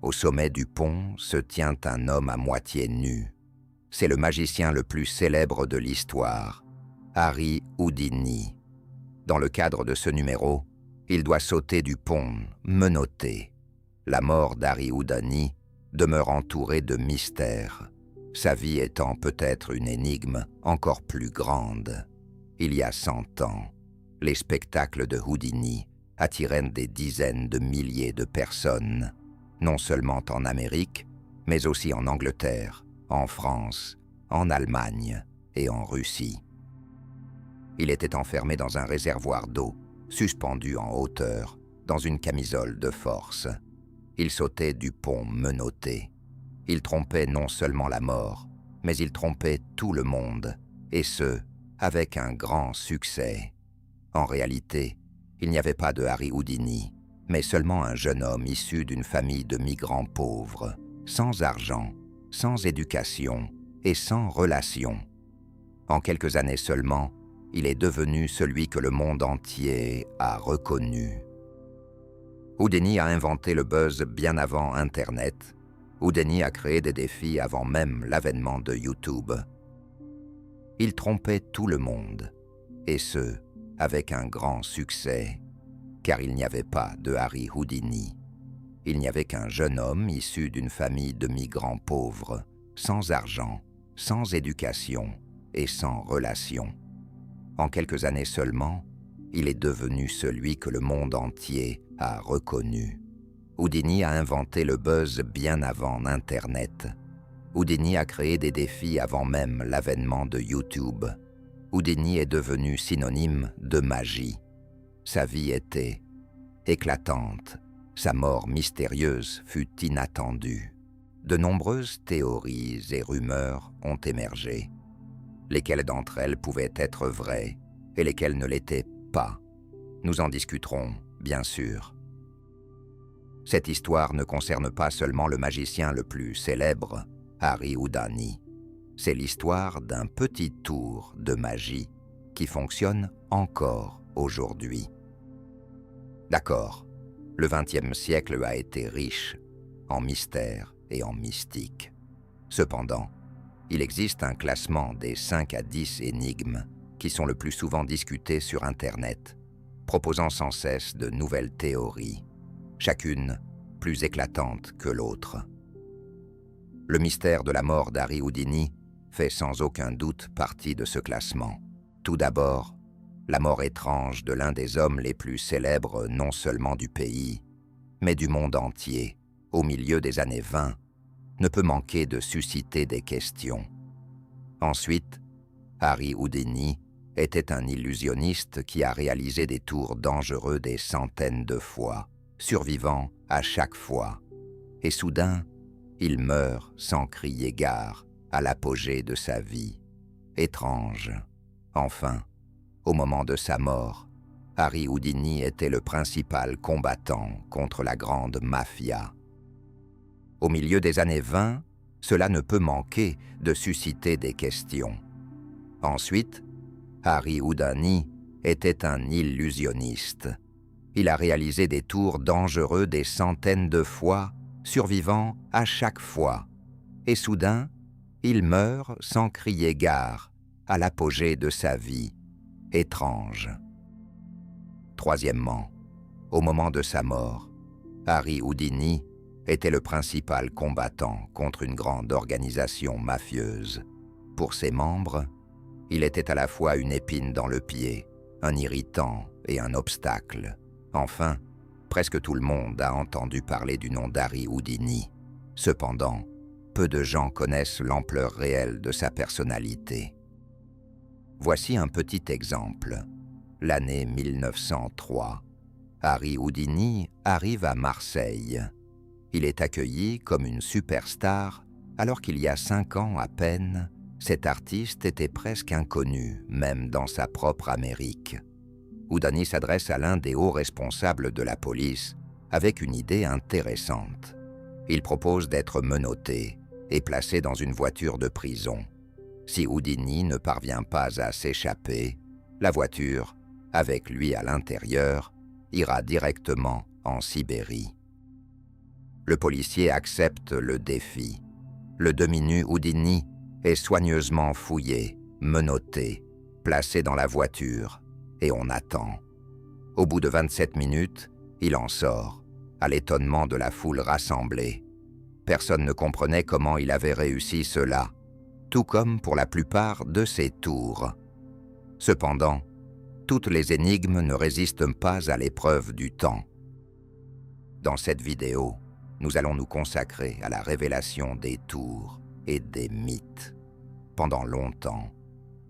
Au sommet du pont se tient un homme à moitié nu. C'est le magicien le plus célèbre de l'histoire, Harry Houdini. Dans le cadre de ce numéro, il doit sauter du pont, menotté. La mort d'Harry Houdini demeure entourée de mystères, sa vie étant peut-être une énigme encore plus grande. Il y a 100 ans, les spectacles de Houdini attiraient des dizaines de milliers de personnes, non seulement en Amérique, mais aussi en Angleterre, en France, en Allemagne et en Russie. Il était enfermé dans un réservoir d'eau, suspendu en hauteur, dans une camisole de force. Il sautait du pont menotté. Il trompait non seulement la mort, mais il trompait tout le monde, et ce, avec un grand succès. En réalité, il n'y avait pas de Harry Houdini, mais seulement un jeune homme issu d'une famille de migrants pauvres, sans argent, sans éducation et sans relations. En quelques années seulement, il est devenu celui que le monde entier a reconnu. Houdini a inventé le buzz bien avant Internet. Houdini a créé des défis avant même l'avènement de YouTube. Il trompait tout le monde, et ce, avec un grand succès, car il n'y avait pas de Harry Houdini. Il n'y avait qu'un jeune homme issu d'une famille de migrants pauvres, sans argent, sans éducation et sans relations. En quelques années seulement, il est devenu celui que le monde entier a reconnu. Houdini a inventé le buzz bien avant Internet. Houdini a créé des défis avant même l'avènement de YouTube. Houdini est devenu synonyme de magie. Sa vie était éclatante. Sa mort mystérieuse fut inattendue. De nombreuses théories et rumeurs ont émergé. Lesquelles d'entre elles pouvaient être vraies et lesquelles ne l'étaient pas. Nous en discuterons, bien sûr. Cette histoire ne concerne pas seulement le magicien le plus célèbre, Harry Houdini. C'est l'histoire d'un petit tour de magie qui fonctionne encore aujourd'hui. D'accord, le XXe siècle a été riche en mystères et en mystique. Cependant, il existe un classement des 5 à 10 énigmes qui sont le plus souvent discutées sur Internet, proposant sans cesse de nouvelles théories, chacune plus éclatante que l'autre. Le mystère de la mort d'Harry Houdini fait sans aucun doute partie de ce classement. Tout d'abord, la mort étrange de l'un des hommes les plus célèbres non seulement du pays, mais du monde entier, au milieu des années 20, ne peut manquer de susciter des questions. Ensuite, Harry Houdini était un illusionniste qui a réalisé des tours dangereux des centaines de fois, survivant à chaque fois. Et soudain, il meurt sans crier gare à l'apogée de sa vie. Étrange. Enfin, au moment de sa mort, Harry Houdini était le principal combattant contre la grande mafia. Au milieu des années 20, cela ne peut manquer de susciter des questions. Ensuite, Harry Houdini était un illusionniste. Il a réalisé des tours dangereux des centaines de fois, survivant à chaque fois. Et soudain, il meurt sans crier gare, à l'apogée de sa vie. Étrange. Troisièmement, au moment de sa mort, Harry Houdini était le principal combattant contre une grande organisation mafieuse. Pour ses membres, il était à la fois une épine dans le pied, un irritant et un obstacle. Enfin, presque tout le monde a entendu parler du nom d'Harry Houdini. Cependant, peu de gens connaissent l'ampleur réelle de sa personnalité. Voici un petit exemple. L'année 1903. Harry Houdini arrive à Marseille. Il est accueilli comme une superstar, alors qu'il y a 5 ans à peine, cet artiste était presque inconnu, même dans sa propre Amérique. Houdini s'adresse à l'un des hauts responsables de la police avec une idée intéressante. Il propose d'être menotté et placé dans une voiture de prison. Si Houdini ne parvient pas à s'échapper, la voiture, avec lui à l'intérieur, ira directement en Sibérie. Le policier accepte le défi. Le demi-nu Houdini est soigneusement fouillé, menotté, placé dans la voiture, et on attend. Au bout de 27 minutes, il en sort, à l'étonnement de la foule rassemblée. Personne ne comprenait comment il avait réussi cela, tout comme pour la plupart de ses tours. Cependant, toutes les énigmes ne résistent pas à l'épreuve du temps. Dans cette vidéo, nous allons nous consacrer à la révélation des tours et des mythes. Pendant longtemps,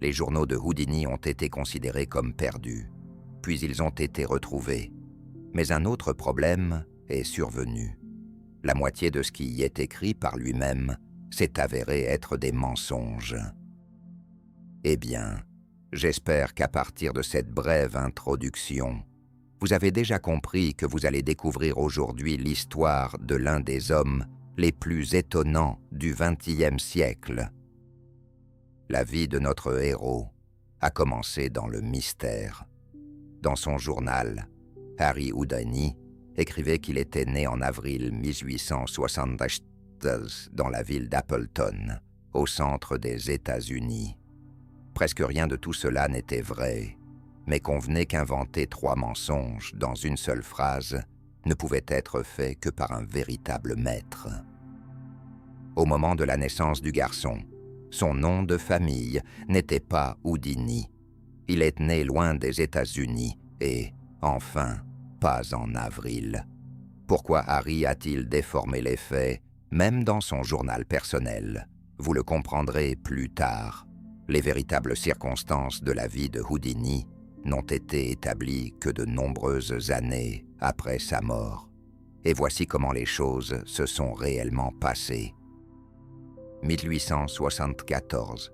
les journaux de Houdini ont été considérés comme perdus, puis ils ont été retrouvés. Mais un autre problème est survenu. La moitié de ce qui y est écrit par lui-même s'est avéré être des mensonges. Eh bien, j'espère qu'à partir de cette brève introduction, vous avez déjà compris que vous allez découvrir aujourd'hui l'histoire de l'un des hommes les plus étonnants du XXe siècle. La vie de notre héros a commencé dans le mystère. Dans son journal, Harry Houdini écrivait qu'il était né en avril 1872 dans la ville d'Appleton, au centre des États-Unis. Presque rien de tout cela n'était vrai, mais convenez qu'inventer 3 mensonges dans une seule phrase ne pouvait être fait que par un véritable maître. Au moment de la naissance du garçon, son nom de famille n'était pas Houdini. Il est né loin des États-Unis et, enfin, pas en avril. Pourquoi Harry a-t-il déformé les faits, même dans son journal personnel? Vous le comprendrez plus tard. Les véritables circonstances de la vie de Houdini n'ont été établies que de nombreuses années après sa mort. Et voici comment les choses se sont réellement passées. 1874.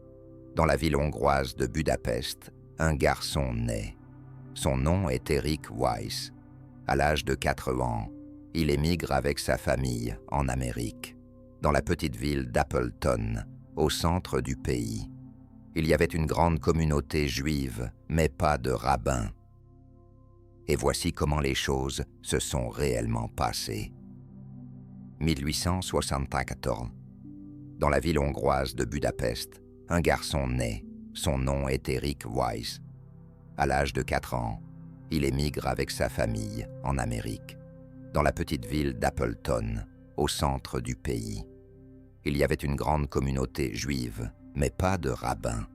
Dans la ville hongroise de Budapest, un garçon naît. Son nom est Eric Weiss. À l'âge de 4 ans, il émigre avec sa famille en Amérique, dans la petite ville d'Appleton, au centre du pays. Il y avait une grande communauté juive, mais pas de rabbins. Et voici comment les choses se sont réellement passées. 1874. Dans la ville hongroise de Budapest, un garçon naît. Son nom est Eric Weiss. À l'âge de 4 ans, il émigre avec sa famille en Amérique, dans la petite ville d'Appleton, au centre du pays. Il y avait une grande communauté juive, mais pas de rabbins.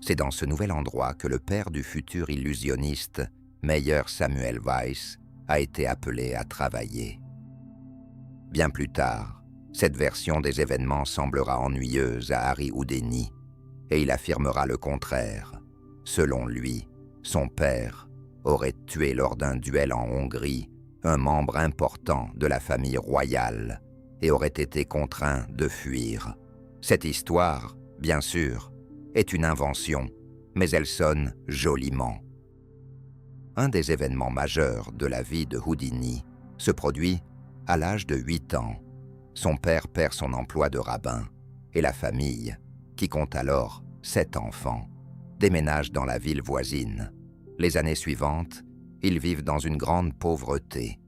C'est dans ce nouvel endroit que le père du futur illusionniste, Meyer Samuel Weiss, a été appelé à travailler. Bien plus tard, cette version des événements semblera ennuyeuse à Harry Houdini, et il affirmera le contraire. Selon lui, son père aurait tué lors d'un duel en Hongrie un membre important de la famille royale et aurait été contraint de fuir. Cette histoire, bien sûr, est une invention, mais elle sonne joliment. Un des événements majeurs de la vie de Houdini se produit à l'âge de 8 ans. Son père perd son emploi de rabbin et la famille, qui compte alors 7 enfants, déménage dans la ville voisine. Les années suivantes, ils vivent dans une grande pauvreté.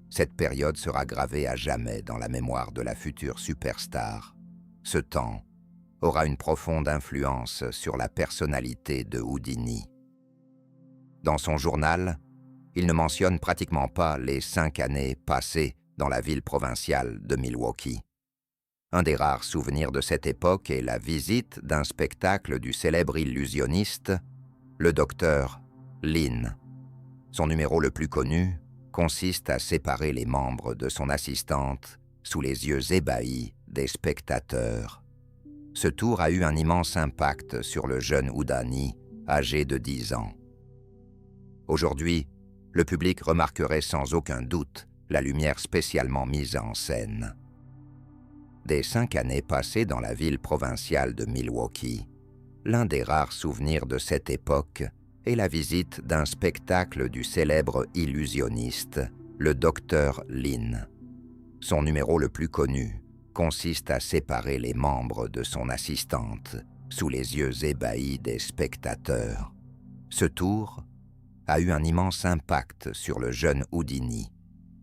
Cette période sera gravée à jamais dans la mémoire de la future superstar. Ce temps aura une profonde influence sur la personnalité de Houdini. Dans son journal, il ne mentionne pratiquement pas les 5 années passées dans la ville provinciale de Milwaukee. Un des rares souvenirs de cette époque est la visite d'un spectacle du célèbre illusionniste, le docteur Lynn. Son numéro le plus connu consiste à séparer les membres de son assistante sous les yeux ébahis des spectateurs. Ce tour a eu un immense impact sur le jeune Houdini, âgé de 10 ans. Aujourd'hui, le public remarquerait sans aucun doute la lumière spécialement mise en scène. Des 5 années passées dans la ville provinciale de Milwaukee, l'un des rares souvenirs de cette époque est la visite d'un spectacle du célèbre illusionniste, le docteur Lynn. Son numéro le plus connu consiste à séparer les membres de son assistante sous les yeux ébahis des spectateurs. Ce tour a eu un immense impact sur le jeune Houdini,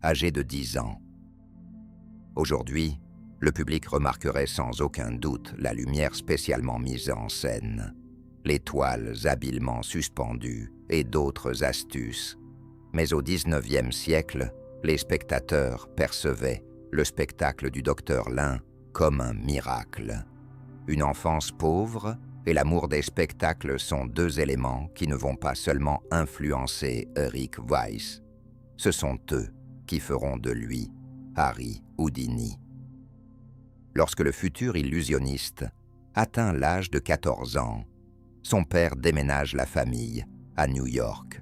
âgé de 10 ans. Aujourd'hui, le public remarquerait sans aucun doute la lumière spécialement mise en scène, les toiles habilement suspendues et d'autres astuces. Mais au XIXe siècle, les spectateurs percevaient le spectacle du docteur Lin comme un miracle. Une enfance pauvre et l'amour des spectacles sont deux éléments qui ne vont pas seulement influencer Eric Weiss. Ce sont eux qui feront de lui Harry Houdini. Lorsque le futur illusionniste atteint l'âge de 14 ans, son père déménage la famille à New York.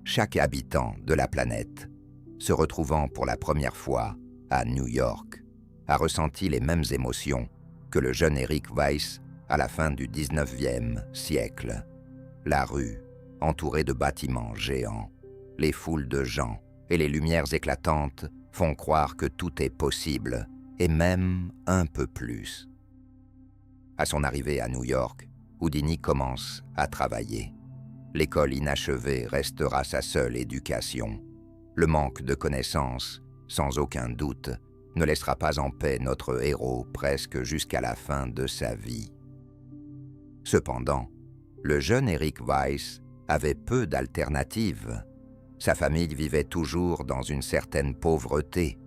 Chaque habitant de la planète, se retrouvant pour la première fois à New York, a ressenti les mêmes émotions que le jeune Eric Weiss à la fin du XIXe siècle. La rue, entourée de bâtiments géants, les foules de gens et les lumières éclatantes font croire que tout est possible, et même un peu plus. À son arrivée à New York, Houdini commence à travailler. L'école inachevée restera sa seule éducation. Le manque de connaissances, sans aucun doute, ne laissera pas en paix notre héros presque jusqu'à la fin de sa vie. Cependant, le jeune Eric Weiss avait peu d'alternatives. Sa famille vivait toujours dans une certaine pauvreté.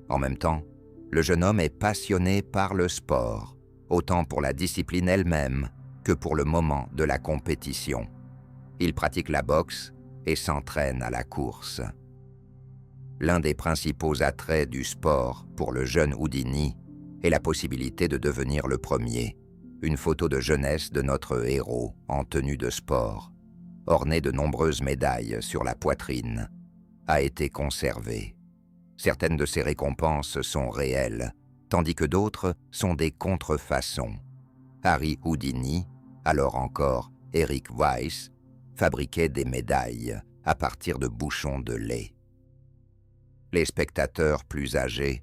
En même temps, le jeune homme est passionné par le sport, autant pour la discipline elle-même que pour le moment de la compétition. Il pratique la boxe et s'entraîne à la course. L'un des principaux attraits du sport pour le jeune Houdini est la possibilité de devenir le premier. Une photo de jeunesse de notre héros en tenue de sport, ornée de nombreuses médailles sur la poitrine, a été conservée. Certaines de ces récompenses sont réelles, tandis que d'autres sont des contrefaçons. Harry Houdini, alors encore Eric Weiss, fabriquait des médailles à partir de bouchons de lait. Les spectateurs plus âgés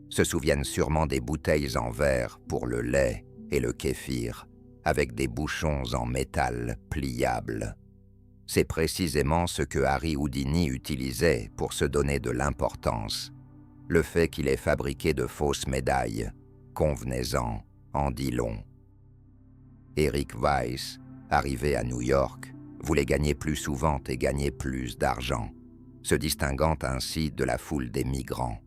se souviennent sûrement des bouteilles en verre pour le lait et le kéfir, avec des bouchons en métal pliables. C'est précisément ce que Harry Houdini utilisait pour se donner de l'importance. Le fait qu'il ait fabriqué de fausses médailles, convenez-en, en dit long. Eric Weiss, arrivé à New York, voulait gagner plus souvent et gagner plus d'argent, se distinguant ainsi de la foule des migrants.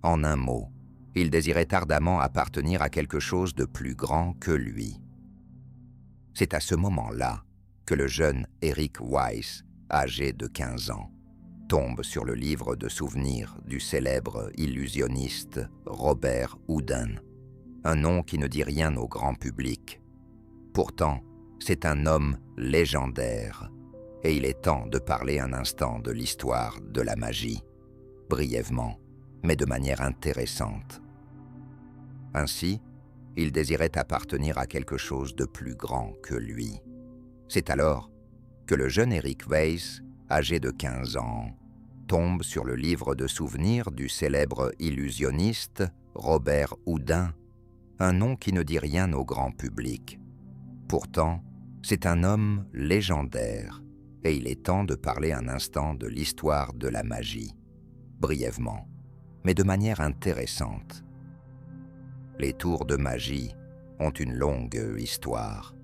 En un mot, il désirait ardemment appartenir à quelque chose de plus grand que lui. C'est à ce moment-là que le jeune Eric Weiss, âgé de 15 ans, tombe sur le livre de souvenirs du célèbre illusionniste Robert Houdin, un nom qui ne dit rien au grand public. Pourtant, c'est un homme légendaire, et il est temps de parler un instant de l'histoire de la magie, brièvement, mais de manière intéressante. Ainsi, il désirait appartenir à quelque chose de plus grand que lui. C'est alors que le jeune Eric Weiss, âgé de 15 ans, tombe sur le livre de souvenirs du célèbre illusionniste Robert Houdin, un nom qui ne dit rien au grand public. Pourtant, c'est un homme légendaire, et il est temps de parler un instant de l'histoire de la magie, brièvement, mais de manière intéressante. Les tours de magie ont une longue histoire.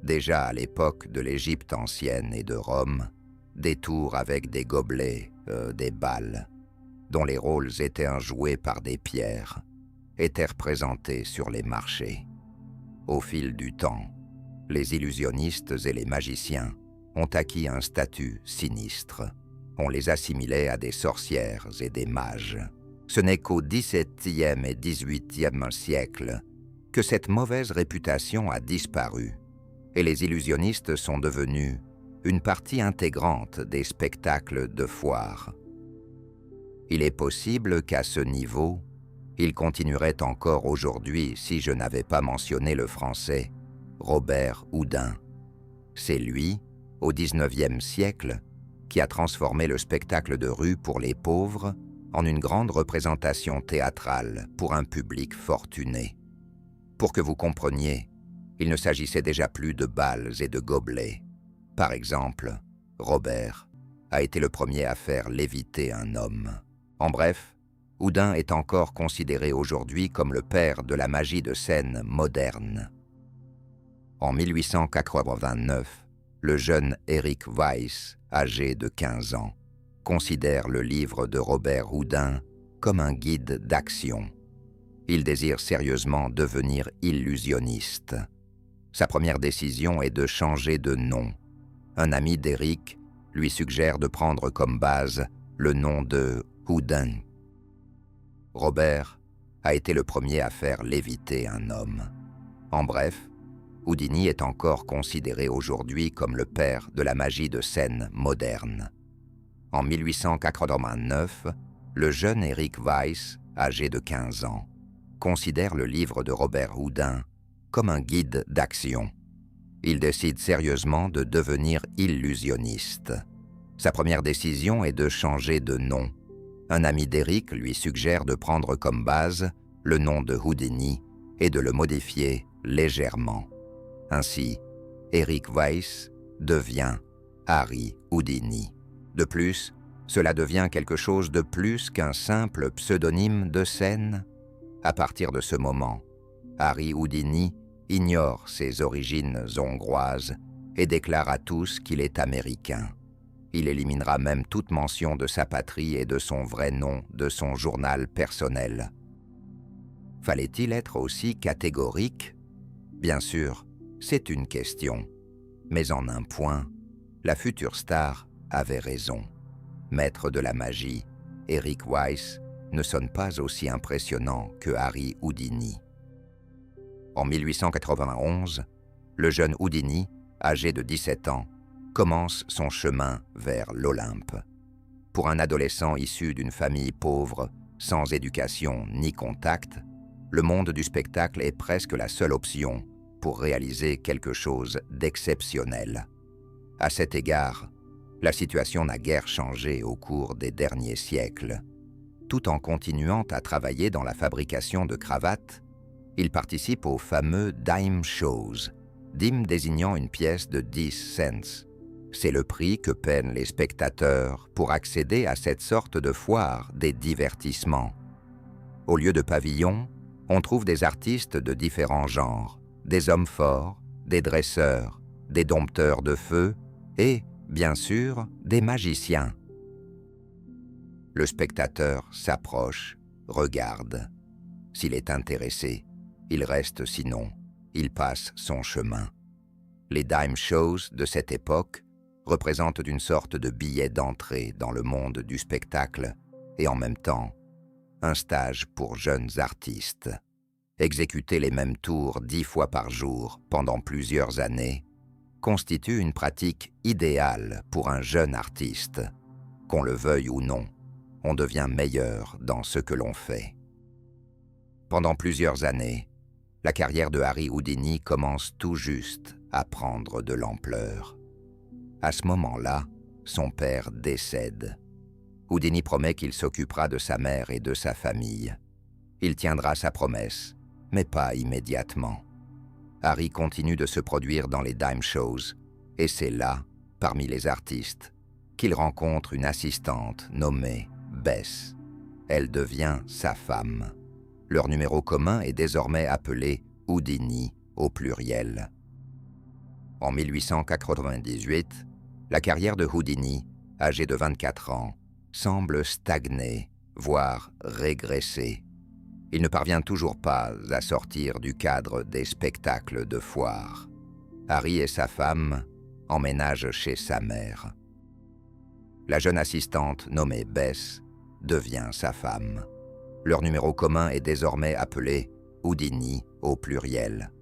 Déjà à l'époque de l'Égypte ancienne et de Rome, des tours avec des gobelets, des balles, dont les rôles étaient joués par des pierres, étaient représentés sur les marchés. Au fil du temps, les illusionnistes et les magiciens ont acquis un statut sinistre. On les assimilait à des sorcières et des mages. Ce n'est qu'au XVIIe et XVIIIe siècle que cette mauvaise réputation a disparu et les illusionnistes sont devenus une partie intégrante des spectacles de foire. Il est possible qu'à ce niveau, il continuerait encore aujourd'hui si je n'avais pas mentionné le français Robert Houdin. C'est lui, au XIXe siècle, qui a transformé le spectacle de rue pour les pauvres en une grande représentation théâtrale pour un public fortuné. Pour que vous compreniez, il ne s'agissait déjà plus de balles et de gobelets. Par exemple, Robert a été le premier à faire léviter un homme. En bref, Houdin est encore considéré aujourd'hui comme le père de la magie de scène moderne. En 1889, le jeune Eric Weiss, âgé de 15 ans, considère le livre de Robert Houdin comme un guide d'action. Il désire sérieusement devenir illusionniste. Sa première décision est de changer de nom. Un ami d'Eric lui suggère de prendre comme base le nom de Houdin. Robert a été le premier à faire léviter un homme. En bref, Houdini est encore considéré aujourd'hui comme le père de la magie de scène moderne. En 1889, le jeune Eric Weiss, âgé de 15 ans, considère le livre de Robert Houdin comme un guide d'action. Il décide sérieusement de devenir illusionniste. Sa première décision est de changer de nom. Un ami d'Eric lui suggère de prendre comme base le nom de Houdini et de le modifier légèrement. Ainsi, Eric Weiss devient Harry Houdini. De plus, cela devient quelque chose de plus qu'un simple pseudonyme de scène. À partir de ce moment, Harry Houdini ignore ses origines hongroises et déclare à tous qu'il est américain. Il éliminera même toute mention de sa patrie et de son vrai nom de son journal personnel. Fallait-il être aussi catégorique? Bien sûr, c'est une question. Mais en un point, la future star avait raison. Maître de la magie, Eric Weiss ne sonne pas aussi impressionnant que Harry Houdini. En 1891, le jeune Houdini, âgé de 17 ans, commence son chemin vers l'Olympe. Pour un adolescent issu d'une famille pauvre, sans éducation ni contact, le monde du spectacle est presque la seule option pour réaliser quelque chose d'exceptionnel. À cet égard, la situation n'a guère changé au cours des derniers siècles. Tout en continuant à travailler dans la fabrication de cravates, il participe aux fameux dime shows, dime désignant une pièce de 10 cents. C'est le prix que peinent les spectateurs pour accéder à cette sorte de foire des divertissements. Au lieu de pavillons, on trouve des artistes de différents genres, des hommes forts, des dresseurs, des dompteurs de feu et, bien sûr, des magiciens. Le spectateur s'approche, regarde. S'il est intéressé, il reste, sinon, il passe son chemin. Les dime shows de cette époque représentent une sorte de billet d'entrée dans le monde du spectacle et en même temps, un stage pour jeunes artistes. Exécuter les mêmes tours 10 fois par jour pendant plusieurs années constitue une pratique idéale pour un jeune artiste. Qu'on le veuille ou non, on devient meilleur dans ce que l'on fait. Pendant plusieurs années, la carrière de Harry Houdini commence tout juste à prendre de l'ampleur. À ce moment-là, son père décède. Houdini promet qu'il s'occupera de sa mère et de sa famille. Il tiendra sa promesse, mais pas immédiatement. Harry continue de se produire dans les dime shows, et c'est là, parmi les artistes, qu'il rencontre une assistante nommée Bess. Elle devient sa femme. Leur numéro commun est désormais appelé Houdini au pluriel. En 1898, la carrière de Houdini, âgé de 24 ans, semble stagner, voire régresser. Il ne parvient toujours pas à sortir du cadre des spectacles de foire. Harry et sa femme emménagent chez sa mère. La jeune assistante nommée Bess devient sa femme. Leur numéro commun est désormais appelé Houdini au pluriel.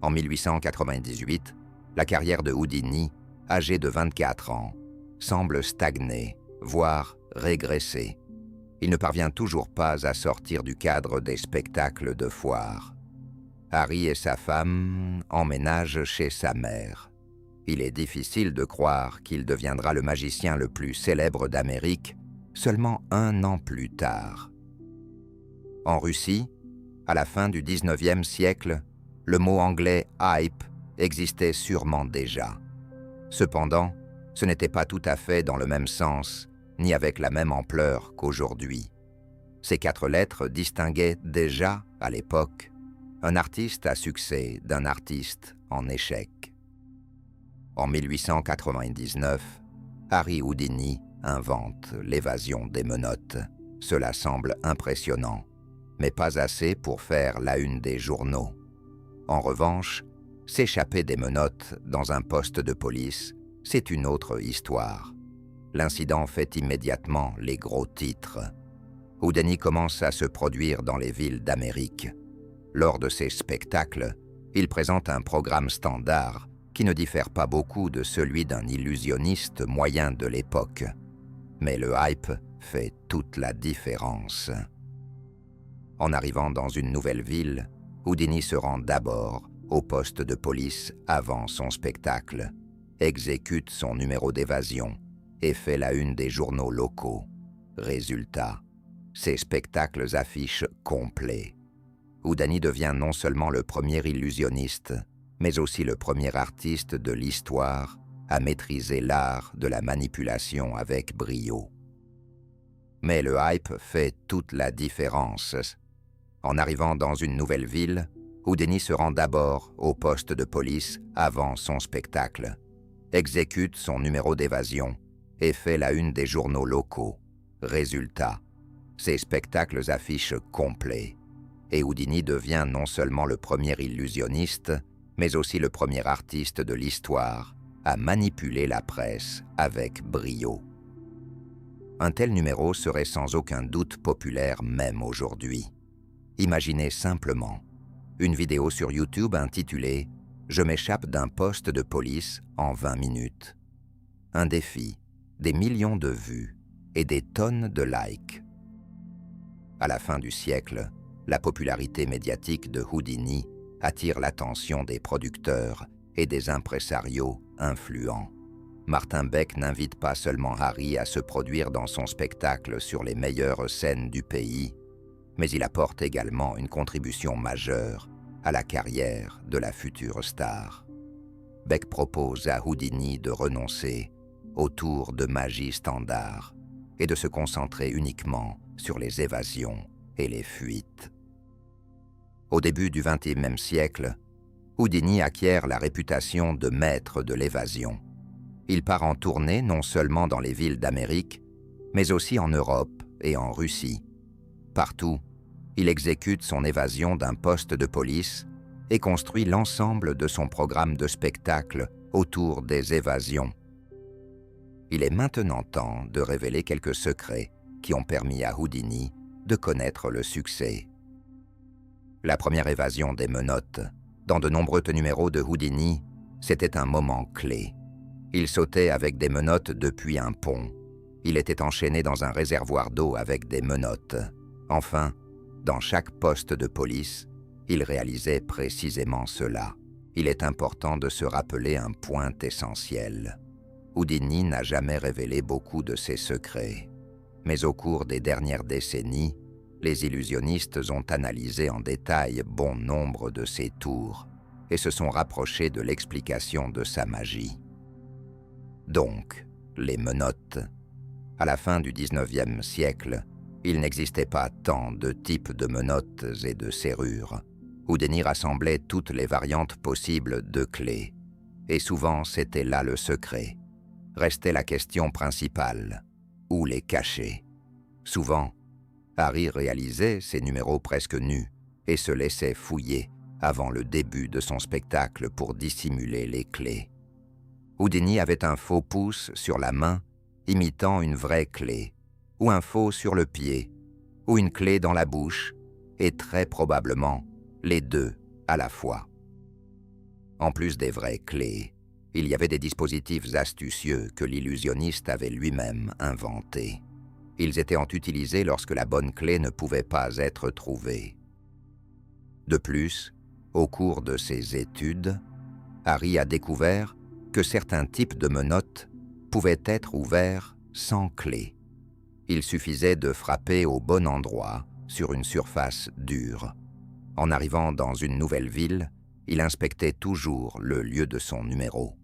En 1898, la carrière de Houdini, âgé de 24 ans, semble stagner, voire régresser. Il ne parvient toujours pas à sortir du cadre des spectacles de foire. Harry et sa femme emménagent chez sa mère. Il est difficile de croire qu'il deviendra le magicien le plus célèbre d'Amérique seulement 1 an plus tard. En Russie, à la fin du XIXe siècle, le mot anglais « hype » existait sûrement déjà. Cependant, ce n'était pas tout à fait dans le même sens, ni avec la même ampleur qu'aujourd'hui. Ces 4 lettres distinguaient déjà, à l'époque, un artiste à succès d'un artiste en échec. En 1899, Harry Houdini invente l'évasion des menottes. Cela semble impressionnant, mais pas assez pour faire la une des journaux. En revanche, s'échapper des menottes dans un poste de police, c'est une autre histoire. L'incident fait immédiatement les gros titres. Houdini commence à se produire dans les villes d'Amérique. Lors de ses spectacles, il présente un programme standard qui ne diffère pas beaucoup de celui d'un illusionniste moyen de l'époque. Mais le hype fait toute la différence. En arrivant dans une nouvelle ville, Houdini se rend d'abord au poste de police avant son spectacle, exécute son numéro d'évasion et fait la une des journaux locaux. Résultat, ses spectacles affichent complets. Houdini devient non seulement le premier illusionniste, mais aussi le premier artiste de l'histoire à maîtriser l'art de la manipulation avec brio. Mais le hype fait toute la différence. En arrivant dans une nouvelle ville, Houdini se rend d'abord au poste de police avant son spectacle, exécute son numéro d'évasion et fait la une des journaux locaux. Résultat, ses spectacles affichent complets, et Houdini devient non seulement le premier illusionniste, mais aussi le premier artiste de l'histoire à manipuler la presse avec brio. Un tel numéro serait sans aucun doute populaire même aujourd'hui. Imaginez simplement une vidéo sur YouTube intitulée « Je m'échappe d'un poste de police en 20 minutes ». Un défi, des millions de vues et des tonnes de likes. À la fin du siècle, la popularité médiatique de Houdini attire l'attention des producteurs et des impresarios influents. Martin Beck n'invite pas seulement Harry à se produire dans son spectacle sur les meilleures scènes du pays, mais il apporte également une contribution majeure à la carrière de la future star. Beck propose à Houdini de renoncer au tour de magie standard et de se concentrer uniquement sur les évasions et les fuites. Au début du XXe siècle, Houdini acquiert la réputation de maître de l'évasion. Il part en tournée non seulement dans les villes d'Amérique, mais aussi en Europe et en Russie. Partout, il exécute son évasion d'un poste de police et construit l'ensemble de son programme de spectacle autour des évasions. Il est maintenant temps de révéler quelques secrets qui ont permis à Houdini de connaître le succès. La première évasion des menottes, dans de nombreux numéros de Houdini, c'était un moment clé. Il sautait avec des menottes depuis un pont. Il était enchaîné dans un réservoir d'eau avec des menottes. Enfin, dans chaque poste de police, il réalisait précisément cela. Il est important de se rappeler un point essentiel. Houdini n'a jamais révélé beaucoup de ses secrets. Mais au cours des dernières décennies, les illusionnistes ont analysé en détail bon nombre de ses tours et se sont rapprochés de l'explication de sa magie. Donc, les menottes. À la fin du XIXe siècle, il n'existait pas tant de types de menottes et de serrures. Houdini rassemblait toutes les variantes possibles de clés. Et souvent, c'était là le secret. Restait la question principale. Où les cacher? Souvent, Harry réalisait ses numéros presque nus et se laissait fouiller avant le début de son spectacle pour dissimuler les clés. Houdini avait un faux pouce sur la main, imitant une vraie clé, ou un faux sur le pied, ou une clé dans la bouche, et très probablement les deux à la fois. En plus des vraies clés, il y avait des dispositifs astucieux que l'illusionniste avait lui-même inventés. Ils étaient utilisés lorsque la bonne clé ne pouvait pas être trouvée. De plus, au cours de ses études, Harry a découvert que certains types de menottes pouvaient être ouverts sans clé. Il suffisait de frapper au bon endroit sur une surface dure. En arrivant dans une nouvelle ville, il inspectait toujours le lieu de son numéro,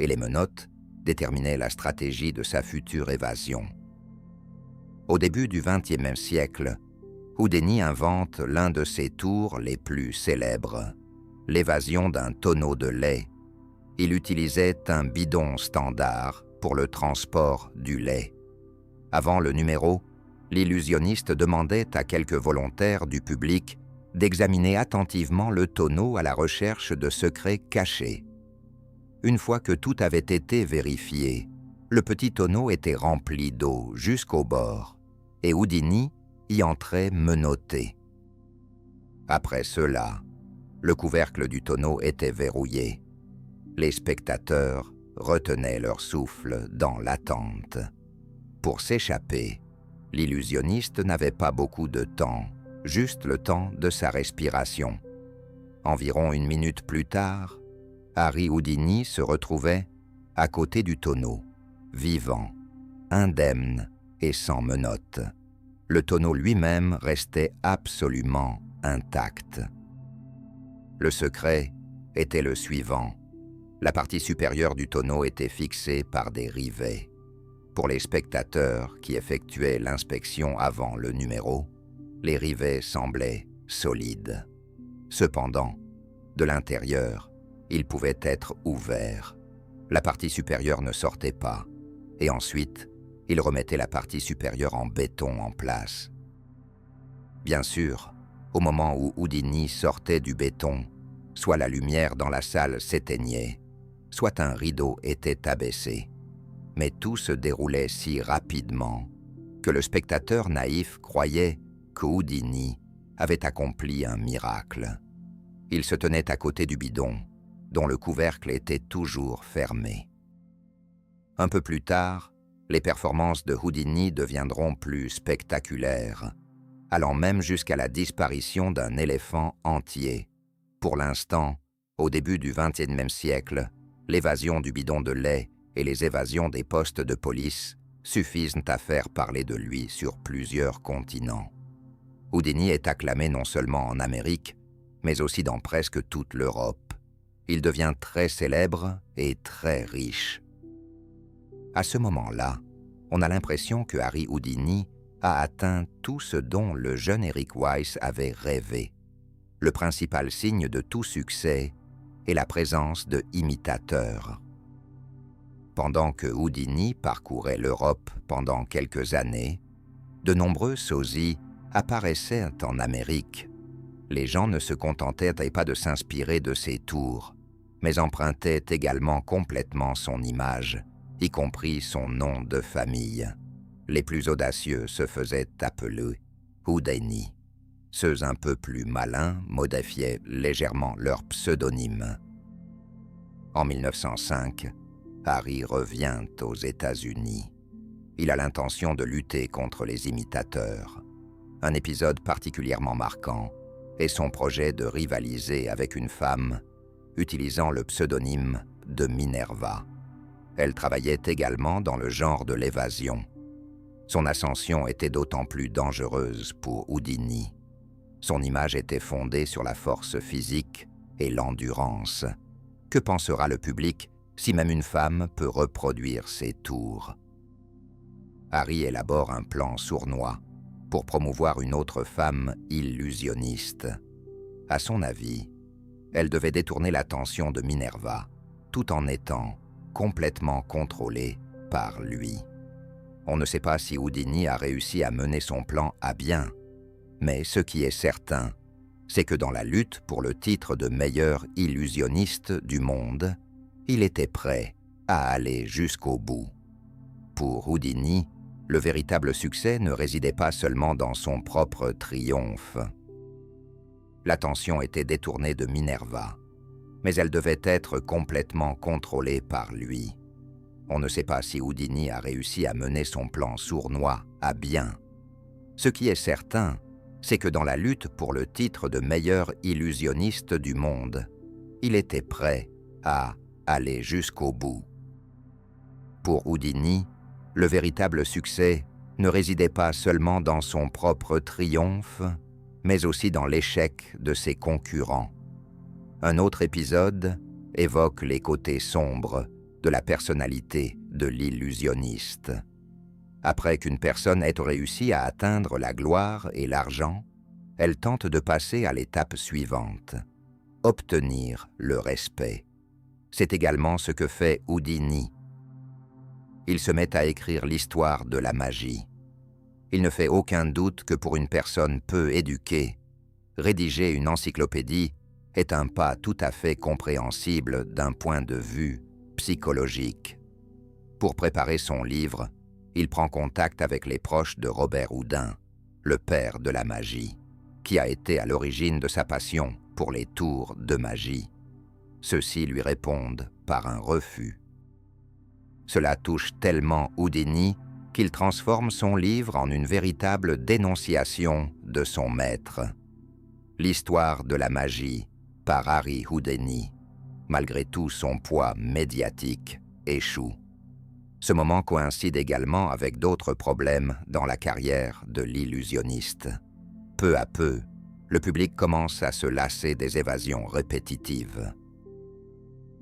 et les menottes déterminaient la stratégie de sa future évasion. Au début du XXe siècle, Houdini invente l'un de ses tours les plus célèbres, l'évasion d'un tonneau de lait. Il utilisait un bidon standard pour le transport du lait. Avant le numéro, l'illusionniste demandait à quelques volontaires du public d'examiner attentivement le tonneau à la recherche de secrets cachés. Une fois que tout avait été vérifié, le petit tonneau était rempli d'eau jusqu'au bord, et Houdini y entrait menotté. Après cela, le couvercle du tonneau était verrouillé. Les spectateurs retenaient leur souffle dans l'attente. Pour s'échapper, l'illusionniste n'avait pas beaucoup de temps, juste le temps de sa respiration. Environ 1 minute plus tard, Harry Houdini se retrouvait à côté du tonneau, vivant, indemne et sans menottes. Le tonneau lui-même restait absolument intact. Le secret était le suivant. La partie supérieure du tonneau était fixée par des rivets. Pour les spectateurs qui effectuaient l'inspection avant le numéro, les rivets semblaient solides. Cependant, de l'intérieur, ils pouvaient être ouverts. La partie supérieure ne sortait pas, et ensuite, ils remettaient la partie supérieure en béton en place. Bien sûr, au moment où Houdini sortait du béton, soit la lumière dans la salle s'éteignait, soit un rideau était abaissé. Mais tout se déroulait si rapidement que le spectateur naïf croyait que Houdini avait accompli un miracle. Il se tenait à côté du bidon, dont le couvercle était toujours fermé. Un peu plus tard, les performances de Houdini deviendront plus spectaculaires, allant même jusqu'à la disparition d'un éléphant entier. Pour l'instant, au début du XXIe siècle, l'évasion du bidon de lait et les évasions des postes de police suffisent à faire parler de lui sur plusieurs continents. Houdini est acclamé non seulement en Amérique, mais aussi dans presque toute l'Europe. Il devient très célèbre et très riche. À ce moment-là, on a l'impression que Harry Houdini a atteint tout ce dont le jeune Eric Weiss avait rêvé. Le principal signe de tout succès est la présence de imitateurs. Pendant que Houdini parcourait l'Europe pendant quelques années, de nombreux sosies apparaissaient en Amérique. Les gens ne se contentaient pas de s'inspirer de ses tours, mais empruntaient également complètement son image, y compris son nom de famille. Les plus audacieux se faisaient appeler Houdini. Ceux un peu plus malins modifiaient légèrement leur pseudonyme. En 1905, Harry revient aux États-Unis. Il a l'intention de lutter contre les imitateurs. Un épisode particulièrement marquant est son projet de rivaliser avec une femme utilisant le pseudonyme de Minerva. Elle travaillait également dans le genre de l'évasion. Son ascension était d'autant plus dangereuse pour Houdini. Son image était fondée sur la force physique et l'endurance. Que pensera le public si même une femme peut reproduire ses tours? Harry élabore un plan sournois pour promouvoir une autre femme illusionniste. À son avis, elle devait détourner l'attention de Minerva, tout en étant complètement contrôlée par lui. On ne sait pas si Houdini a réussi à mener son plan à bien, mais ce qui est certain, c'est que dans la lutte pour le titre de meilleur illusionniste du monde, il était prêt à aller jusqu'au bout. Pour Houdini, le véritable succès ne résidait pas seulement dans son propre triomphe. L'attention était détournée de Minerva, mais elle devait être complètement contrôlée par lui. On ne sait pas si Houdini a réussi à mener son plan sournois à bien. Ce qui est certain, c'est que dans la lutte pour le titre de meilleur illusionniste du monde, il était prêt à aller jusqu'au bout. Pour Houdini, le véritable succès ne résidait pas seulement dans son propre triomphe, mais aussi dans l'échec de ses concurrents. Un autre épisode évoque les côtés sombres de la personnalité de l'illusionniste. Après qu'une personne ait réussi à atteindre la gloire et l'argent, elle tente de passer à l'étape suivante, obtenir le respect. C'est également ce que fait Houdini. Il se met à écrire l'histoire de la magie. Il ne fait aucun doute que pour une personne peu éduquée, rédiger une encyclopédie est un pas tout à fait compréhensible d'un point de vue psychologique. Pour préparer son livre, il prend contact avec les proches de Robert Houdin, le père de la magie, qui a été à l'origine de sa passion pour les tours de magie. Ceux-ci lui répondent par un refus. Cela touche tellement Houdini qu'il transforme son livre en une véritable dénonciation de son maître. L'histoire de la magie par Harry Houdini, malgré tout son poids médiatique, échoue. Ce moment coïncide également avec d'autres problèmes dans la carrière de l'illusionniste. Peu à peu, le public commence à se lasser des évasions répétitives.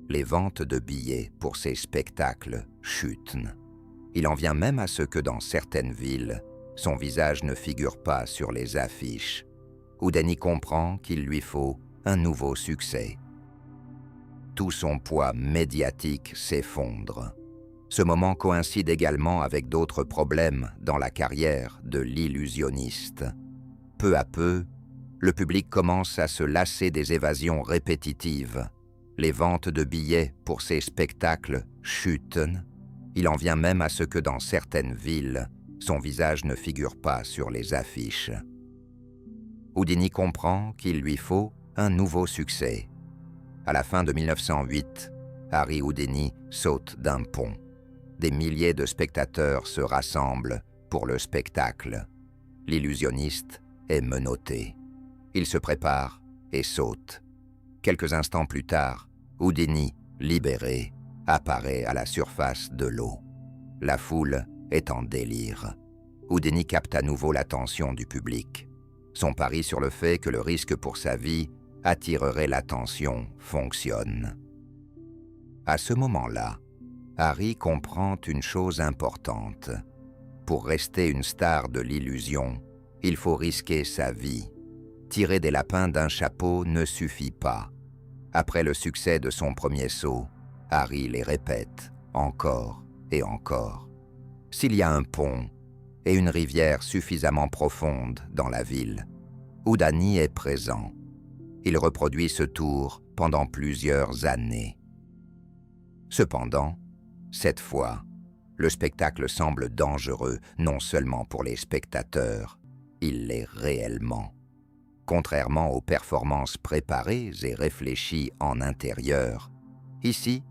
Les ventes de billets pour ces spectacles chutent. Il en vient même à ce que dans certaines villes, son visage ne figure pas sur les affiches. Houdini comprend qu'il lui faut un nouveau succès. Tout son poids médiatique s'effondre. Ce moment coïncide également avec d'autres problèmes dans la carrière de l'illusionniste. Peu à peu, le public commence à se lasser des évasions répétitives. Les ventes de billets pour ces spectacles chutent. Il en vient même à ce que dans certaines villes, son visage ne figure pas sur les affiches. Houdini comprend qu'il lui faut un nouveau succès. À la fin de 1908, Harry Houdini saute d'un pont. Des milliers de spectateurs se rassemblent pour le spectacle. L'illusionniste est menotté. Il se prépare et saute. Quelques instants plus tard, Houdini, libéré, apparaît à la surface de l'eau. La foule est en délire. Houdini capte à nouveau l'attention du public. Son pari sur le fait que le risque pour sa vie attirerait l'attention fonctionne. À ce moment-là, Harry comprend une chose importante. Pour rester une star de l'illusion, il faut risquer sa vie. Tirer des lapins d'un chapeau ne suffit pas. Après le succès de son premier saut, Harry les répète encore et encore. S'il y a un pont et une rivière suffisamment profonde dans la ville, Houdini est présent. Il reproduit ce tour pendant plusieurs années. Cependant, cette fois, le spectacle semble dangereux non seulement pour les spectateurs, il l'est réellement. Contrairement aux performances préparées et réfléchies en intérieur, ici,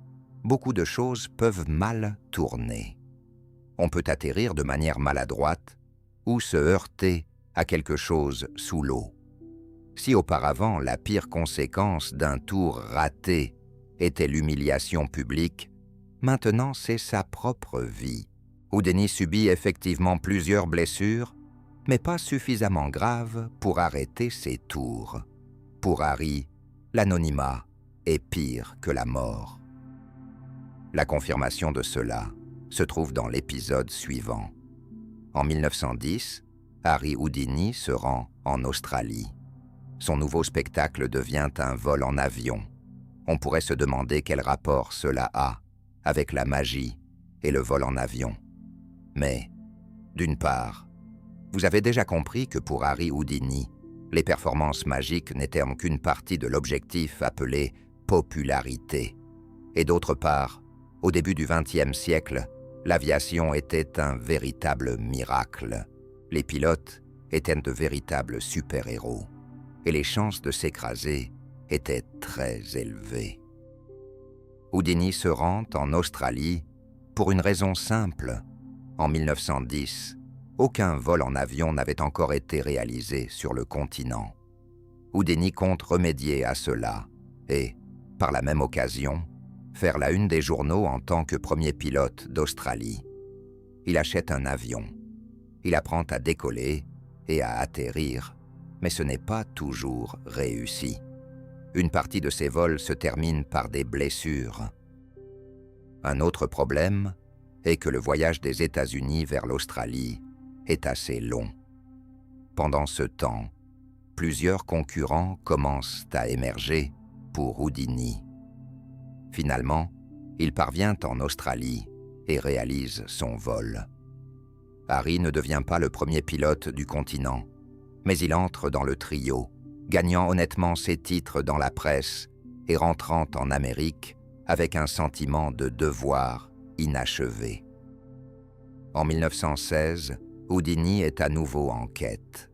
beaucoup de choses peuvent mal tourner. On peut atterrir de manière maladroite ou se heurter à quelque chose sous l'eau. Si auparavant la pire conséquence d'un tour raté était l'humiliation publique, maintenant c'est sa propre vie. Houdini subit effectivement plusieurs blessures, mais pas suffisamment graves pour arrêter ses tours. Pour Harry, l'anonymat est pire que la mort. La confirmation de cela se trouve dans l'épisode suivant. En 1910, Harry Houdini se rend en Australie. Son nouveau spectacle devient un vol en avion. On pourrait se demander quel rapport cela a avec la magie et le vol en avion. Mais, d'une part, vous avez déjà compris que pour Harry Houdini, les performances magiques n'étaient qu'une partie de l'objectif appelé popularité. Et d'autre part, au début du XXe siècle, l'aviation était un véritable miracle. Les pilotes étaient de véritables super-héros. Et les chances de s'écraser étaient très élevées. Houdini se rend en Australie pour une raison simple. En 1910, aucun vol en avion n'avait encore été réalisé sur le continent. Houdini compte remédier à cela et, par la même occasion, faire la une des journaux en tant que premier pilote d'Australie. Il achète un avion. Il apprend à décoller et à atterrir, mais ce n'est pas toujours réussi. Une partie de ses vols se termine par des blessures. Un autre problème est que le voyage des États-Unis vers l'Australie est assez long. Pendant ce temps, plusieurs concurrents commencent à émerger pour Houdini. Finalement, il parvient en Australie et réalise son vol. Harry ne devient pas le premier pilote du continent, mais il entre dans le trio, gagnant honnêtement ses titres dans la presse et rentrant en Amérique avec un sentiment de devoir inachevé. En 1916, Houdini est à nouveau en quête.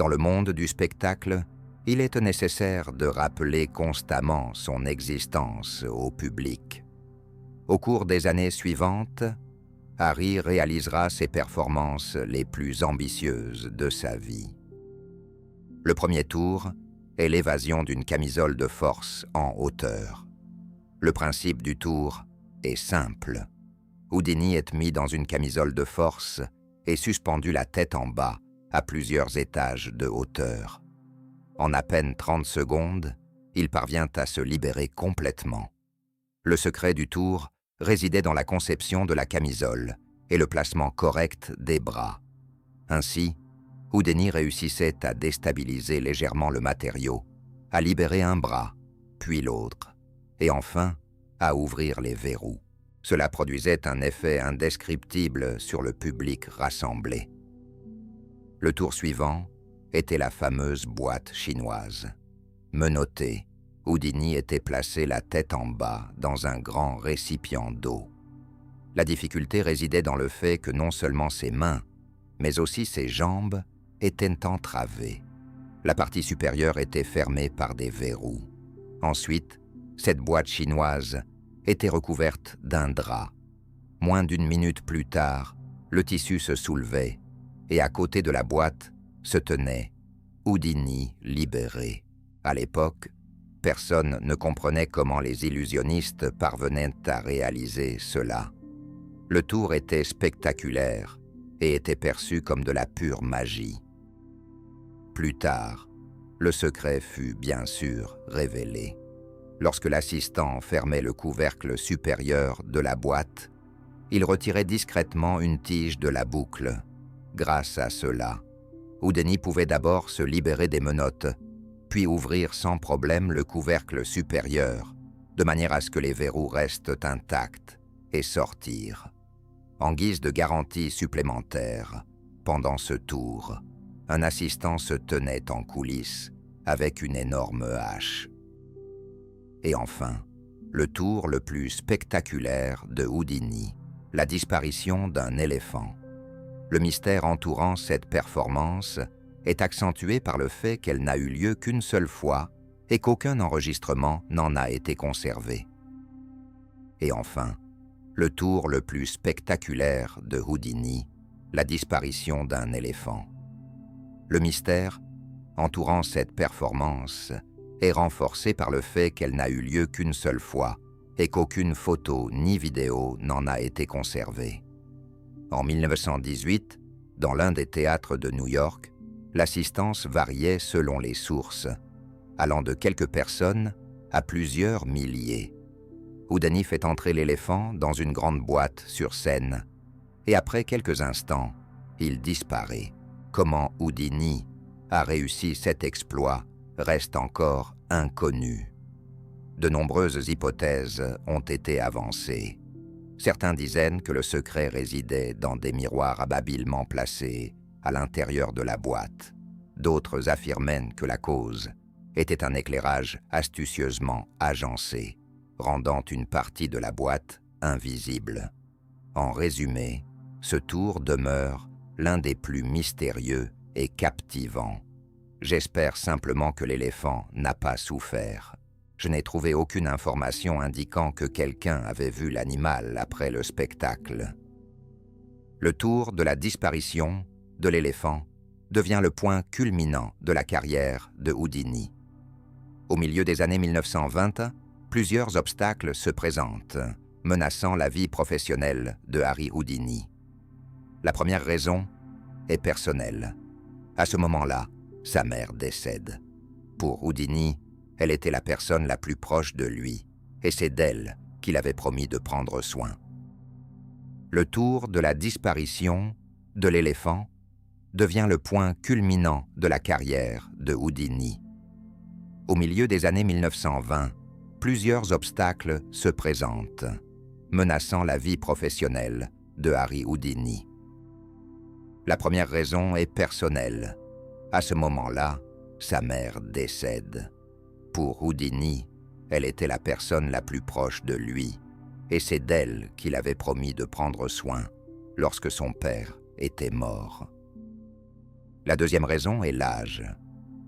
Dans le monde du spectacle, il est nécessaire de rappeler constamment son existence au public. Au cours des années suivantes, Harry réalisera ses performances les plus ambitieuses de sa vie. Le premier tour est l'évasion d'une camisole de force en hauteur. Le principe du tour est simple. Houdini est mis dans une camisole de force et suspendu la tête en bas à plusieurs étages de hauteur. En à peine 30 secondes, il parvient à se libérer complètement. Le secret du tour résidait dans la conception de la camisole et le placement correct des bras. Ainsi, Houdini réussissait à déstabiliser légèrement le matériau, à libérer un bras, puis l'autre, et enfin à ouvrir les verrous. Cela produisait un effet indescriptible sur le public rassemblé. Le tour suivant était la fameuse boîte chinoise. Menotté, Houdini était placé la tête en bas dans un grand récipient d'eau. La difficulté résidait dans le fait que non seulement ses mains, mais aussi ses jambes étaient entravées. La partie supérieure était fermée par des verrous. Ensuite, cette boîte chinoise était recouverte d'un drap. Moins d'une minute plus tard, le tissu se soulevait et à côté de la boîte se tenait Houdini libéré. À l'époque, personne ne comprenait comment les illusionnistes parvenaient à réaliser cela. Le tour était spectaculaire et était perçu comme de la pure magie. Plus tard, le secret fut bien sûr révélé. Lorsque l'assistant fermait le couvercle supérieur de la boîte, il retirait discrètement une tige de la boucle. Grâce à cela, Houdini pouvait d'abord se libérer des menottes, puis ouvrir sans problème le couvercle supérieur, de manière à ce que les verrous restent intacts, et sortir. En guise de garantie supplémentaire, pendant ce tour, un assistant se tenait en coulisses avec une énorme hache. Et enfin, le tour le plus spectaculaire de Houdini, la disparition d'un éléphant. Le mystère entourant cette performance est accentué par le fait qu'elle n'a eu lieu qu'une seule fois et qu'aucun enregistrement n'en a été conservé. Et enfin, le tour le plus spectaculaire de Houdini, la disparition d'un éléphant. Le mystère entourant cette performance est renforcé par le fait qu'elle n'a eu lieu qu'une seule fois et qu'aucune photo ni vidéo n'en a été conservée. En 1918, dans l'un des théâtres de New York, l'assistance variait selon les sources, allant de quelques personnes à plusieurs milliers. Houdini fait entrer l'éléphant dans une grande boîte sur scène, et après quelques instants, il disparaît. Comment Houdini a réussi cet exploit reste encore inconnu. De nombreuses hypothèses ont été avancées. Certains disaient que le secret résidait dans des miroirs habilement placés à l'intérieur de la boîte. D'autres affirmaient que la cause était un éclairage astucieusement agencé, rendant une partie de la boîte invisible. En résumé, ce tour demeure l'un des plus mystérieux et captivants. J'espère simplement que l'éléphant n'a pas souffert. Je n'ai trouvé aucune information indiquant que quelqu'un avait vu l'animal après le spectacle. Le tour de la disparition de l'éléphant devient le point culminant de la carrière de Houdini. Au milieu des années 1920, plusieurs obstacles se présentent, menaçant la vie professionnelle de Harry Houdini. La première raison est personnelle. À ce moment-là, sa mère décède. Pour Houdini, elle était la personne la plus proche de lui, et c'est d'elle qu'il avait promis de prendre soin. Le tour de la disparition de l'éléphant devient le point culminant de la carrière de Houdini. Au milieu des années 1920, plusieurs obstacles se présentent, menaçant la vie professionnelle de Harry Houdini. La première raison est personnelle. À ce moment-là, sa mère décède. Pour Houdini, elle était la personne la plus proche de lui, et c'est d'elle qu'il avait promis de prendre soin lorsque son père était mort. La deuxième raison est l'âge.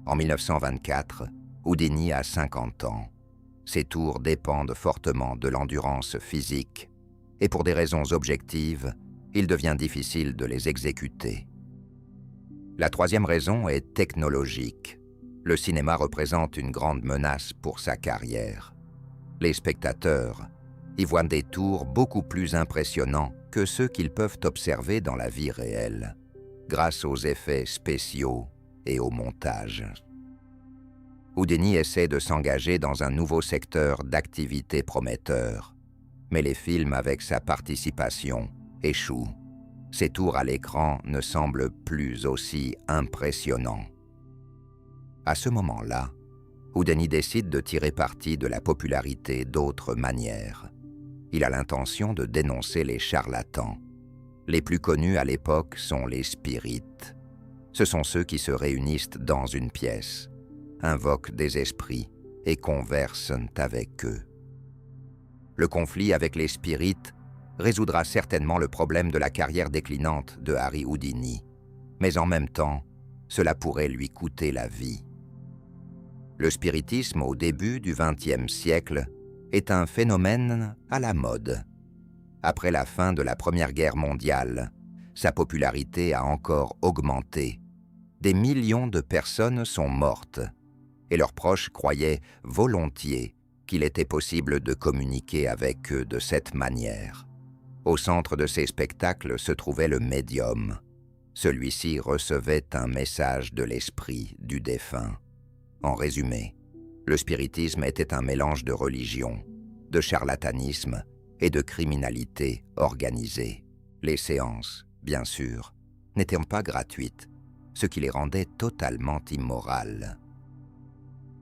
En 1924, Houdini a 50 ans. Ses tours dépendent fortement de l'endurance physique, et pour des raisons objectives, il devient difficile de les exécuter. La troisième raison est technologique. Le cinéma représente une grande menace pour sa carrière. Les spectateurs y voient des tours beaucoup plus impressionnants que ceux qu'ils peuvent observer dans la vie réelle, grâce aux effets spéciaux et au montage. Houdini essaie de s'engager dans un nouveau secteur d'activité prometteur, mais les films avec sa participation échouent. Ses tours à l'écran ne semblent plus aussi impressionnants. À ce moment-là, Houdini décide de tirer parti de la popularité d'autres manières. Il a l'intention de dénoncer les charlatans. Les plus connus à l'époque sont les spirites. Ce sont ceux qui se réunissent dans une pièce, invoquent des esprits et conversent avec eux. Le conflit avec les spirites résoudra certainement le problème de la carrière déclinante de Harry Houdini, mais en même temps, cela pourrait lui coûter la vie. Le spiritisme au début du XXe siècle est un phénomène à la mode. Après la fin de la Première Guerre mondiale, sa popularité a encore augmenté. Des millions de personnes sont mortes, et leurs proches croyaient volontiers qu'il était possible de communiquer avec eux de cette manière. Au centre de ces spectacles se trouvait le médium. Celui-ci recevait un message de l'esprit du défunt. En résumé, le spiritisme était un mélange de religion, de charlatanisme et de criminalité organisée. Les séances, bien sûr, n'étaient pas gratuites, ce qui les rendait totalement immorales.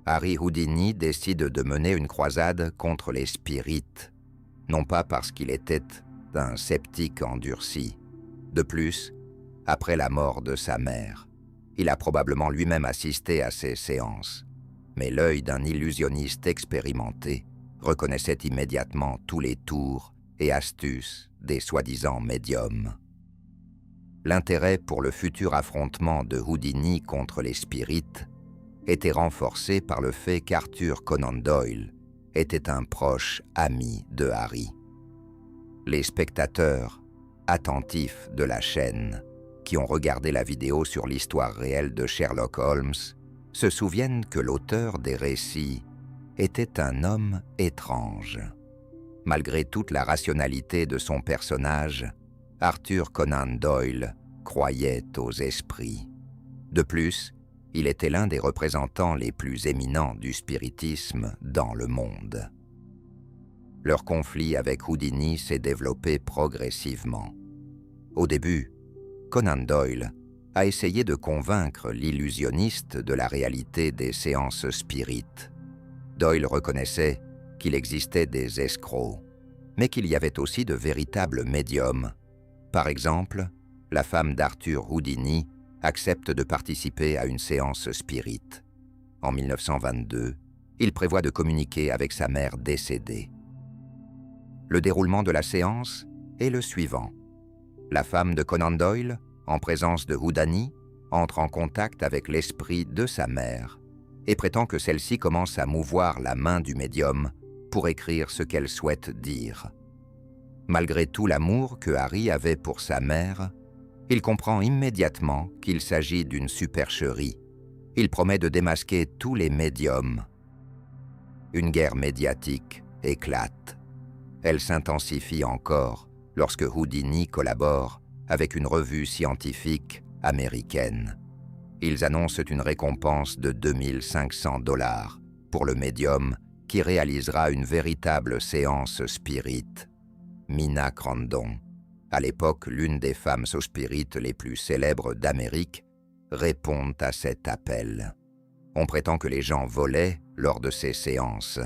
Harry Houdini décide de mener une croisade contre les spirites, non pas parce qu'il était un sceptique endurci. De plus, après la mort de sa mère, il a probablement lui-même assisté à ces séances, mais l'œil d'un illusionniste expérimenté reconnaissait immédiatement tous les tours et astuces des soi-disant médiums. L'intérêt pour le futur affrontement de Houdini contre les spirites était renforcé par le fait qu'Arthur Conan Doyle était un proche ami de Harry. Les spectateurs, attentifs de la chaîne, qui ont regardé la vidéo sur l'histoire réelle de Sherlock Holmes, se souviennent que l'auteur des récits était un homme étrange. Malgré toute la rationalité de son personnage, Arthur Conan Doyle croyait aux esprits. De plus, il était l'un des représentants les plus éminents du spiritisme dans le monde. Leur conflit avec Houdini s'est développé progressivement. Au début, Conan Doyle a essayé de convaincre l'illusionniste de la réalité des séances spirites. Doyle reconnaissait qu'il existait des escrocs, mais qu'il y avait aussi de véritables médiums. Par exemple, la femme d'Arthur Houdini accepte de participer à une séance spirite. En 1922, il prévoit de communiquer avec sa mère décédée. Le déroulement de la séance est le suivant. La femme de Conan Doyle, en présence de Houdini, entre en contact avec l'esprit de sa mère et prétend que celle-ci commence à mouvoir la main du médium pour écrire ce qu'elle souhaite dire. Malgré tout l'amour que Harry avait pour sa mère, il comprend immédiatement qu'il s'agit d'une supercherie. Il promet de démasquer tous les médiums. Une guerre médiatique éclate. Elle s'intensifie encore lorsque Houdini collabore avec une revue scientifique américaine. Ils annoncent une récompense de $2500 pour le médium qui réalisera une véritable séance spirit. Mina Crandon À l'époque, l'une des femmes spirites les plus célèbres d'Amérique répond à cet appel. On prétend que les gens volaient lors de ces séances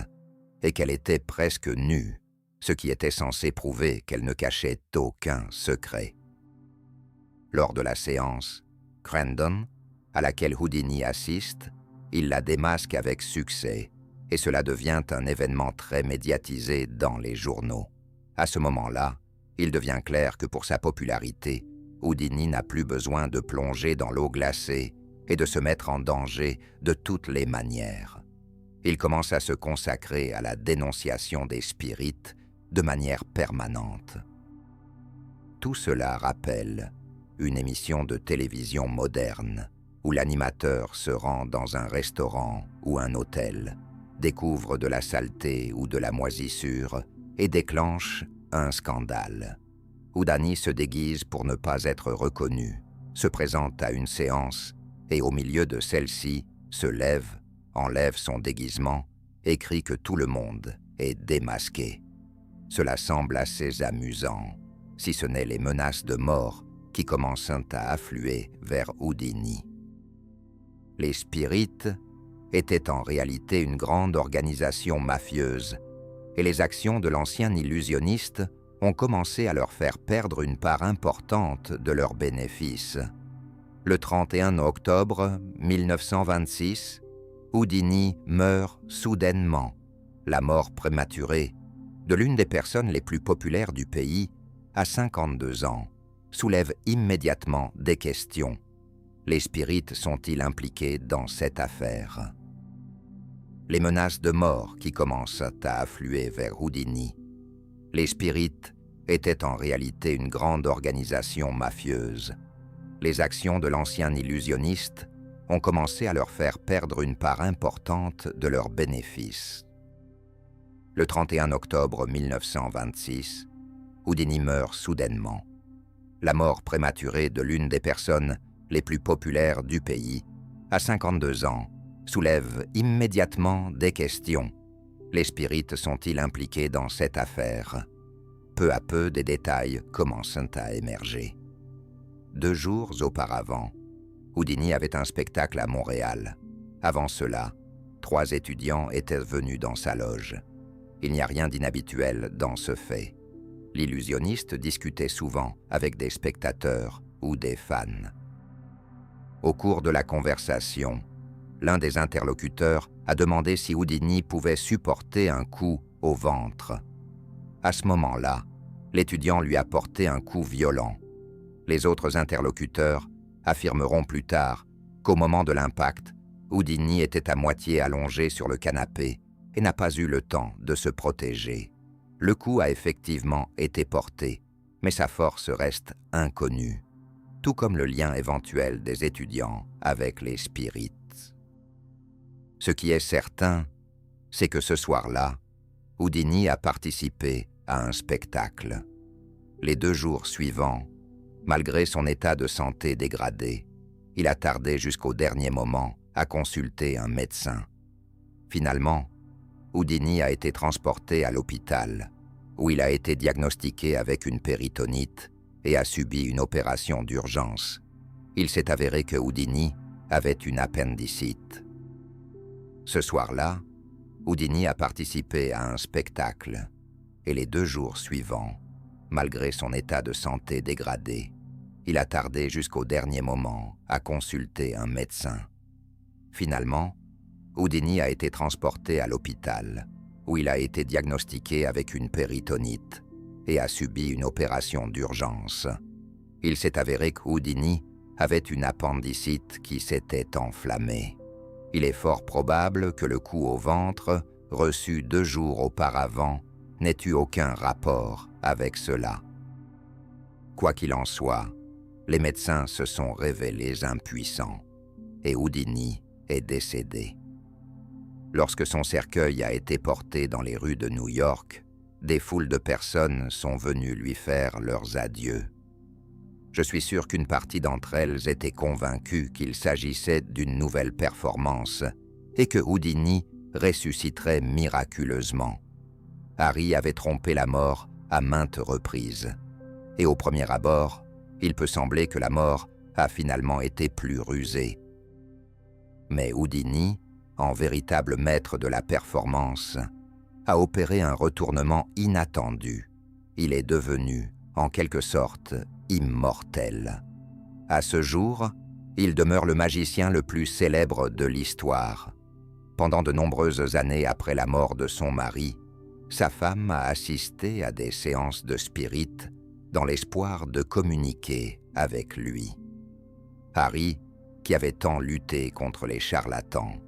et qu'elle était presque nue, ce qui était censé prouver qu'elle ne cachait aucun secret. Lors de la séance, Crandon, à laquelle Houdini assiste, il la démasque avec succès et cela devient un événement très médiatisé dans les journaux. À ce moment-là, il devient clair que pour sa popularité, Houdini n'a plus besoin de plonger dans l'eau glacée et de se mettre en danger de toutes les manières. Il commence à se consacrer à la dénonciation des spirites de manière permanente. Tout cela rappelle une émission de télévision moderne où l'animateur se rend dans un restaurant ou un hôtel, découvre de la saleté ou de la moisissure et déclenche un scandale. Houdini se déguise pour ne pas être reconnu, se présente à une séance et au milieu de celle-ci se lève, enlève son déguisement et crie que tout le monde est démasqué. Cela semble assez amusant, si ce n'est les menaces de mort qui commencent à affluer vers Houdini. Les spirites étaient en réalité une grande organisation mafieuse et les actions de l'ancien illusionniste ont commencé à leur faire perdre une part importante de leurs bénéfices. Le 31 octobre 1926, Houdini meurt soudainement, la mort prématurée de l'une des personnes les plus populaires du pays à 52 ans, soulève immédiatement des questions. Les spirites sont-ils impliqués dans cette affaire? Les menaces de mort qui commencent à affluer vers Houdini. Les spirites étaient en réalité une grande organisation mafieuse. Les actions de l'ancien illusionniste ont commencé à leur faire perdre une part importante de leurs bénéfices. Le 31 octobre 1926, Houdini meurt soudainement. La mort prématurée de l'une des personnes les plus populaires du pays, à 52 ans, soulève immédiatement des questions. Les spirites sont-ils impliqués dans cette affaire? Peu à peu, des détails commencent à émerger. 2 jours auparavant, Houdini avait un spectacle à Montréal. Avant cela, 3 étudiants étaient venus dans sa loge. Il n'y a rien d'inhabituel dans ce fait. L'illusionniste discutait souvent avec des spectateurs ou des fans. Au cours de la conversation, l'un des interlocuteurs a demandé si Houdini pouvait supporter un coup au ventre. À ce moment-là, l'étudiant lui a porté un coup violent. Les autres interlocuteurs affirmeront plus tard qu'au moment de l'impact, Houdini était à moitié allongé sur le canapé et n'a pas eu le temps de se protéger. Le coup a effectivement été porté, mais sa force reste inconnue, tout comme le lien éventuel des étudiants avec les spirites. Ce qui est certain, c'est que ce soir-là, Houdini a participé à un spectacle. Les 2 jours suivants, malgré son état de santé dégradé, il a tardé jusqu'au dernier moment à consulter un médecin. Finalement, Houdini a été transporté à l'hôpital, où il a été diagnostiqué avec une péritonite et a subi une opération d'urgence. Il s'est avéré que Houdini avait une appendicite. Ce soir-là, Houdini a participé à un spectacle, et les 2 jours suivants, malgré son état de santé dégradé, il a tardé jusqu'au dernier moment à consulter un médecin. Finalement, Houdini a été transporté à l'hôpital, où il a été diagnostiqué avec une péritonite et a subi une opération d'urgence. Il s'est avéré que Houdini avait une appendicite qui s'était enflammée. Il est fort probable que le coup au ventre, reçu 2 jours auparavant, n'ait eu aucun rapport avec cela. Quoi qu'il en soit, les médecins se sont révélés impuissants et Houdini est décédé. Lorsque son cercueil a été porté dans les rues de New York, des foules de personnes sont venues lui faire leurs adieux. Je suis sûr qu'une partie d'entre elles était convaincue qu'il s'agissait d'une nouvelle performance et que Houdini ressusciterait miraculeusement. Harry avait trompé la mort à maintes reprises. et au premier abord, il peut sembler que la mort a finalement été plus rusée. Mais Houdini, en véritable maître de la performance, a opéré un retournement inattendu. Il est devenu, en quelque sorte, immortel. À ce jour, il demeure le magicien le plus célèbre de l'histoire. Pendant de nombreuses années après la mort de son mari, sa femme a assisté à des séances de spirites dans l'espoir de communiquer avec lui. Harry, qui avait tant lutté contre les charlatans,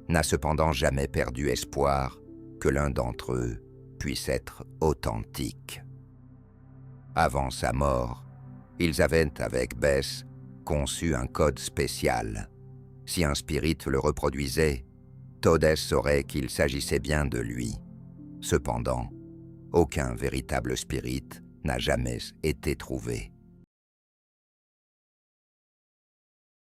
n'a cependant jamais perdu espoir que l'un d'entre eux puisse être authentique. Avant sa mort, ils avaient, avec Bess, conçu un code spécial. Si un spirit le reproduisait, Toadess saurait qu'il s'agissait bien de lui. Cependant, aucun véritable spirit n'a jamais été trouvé.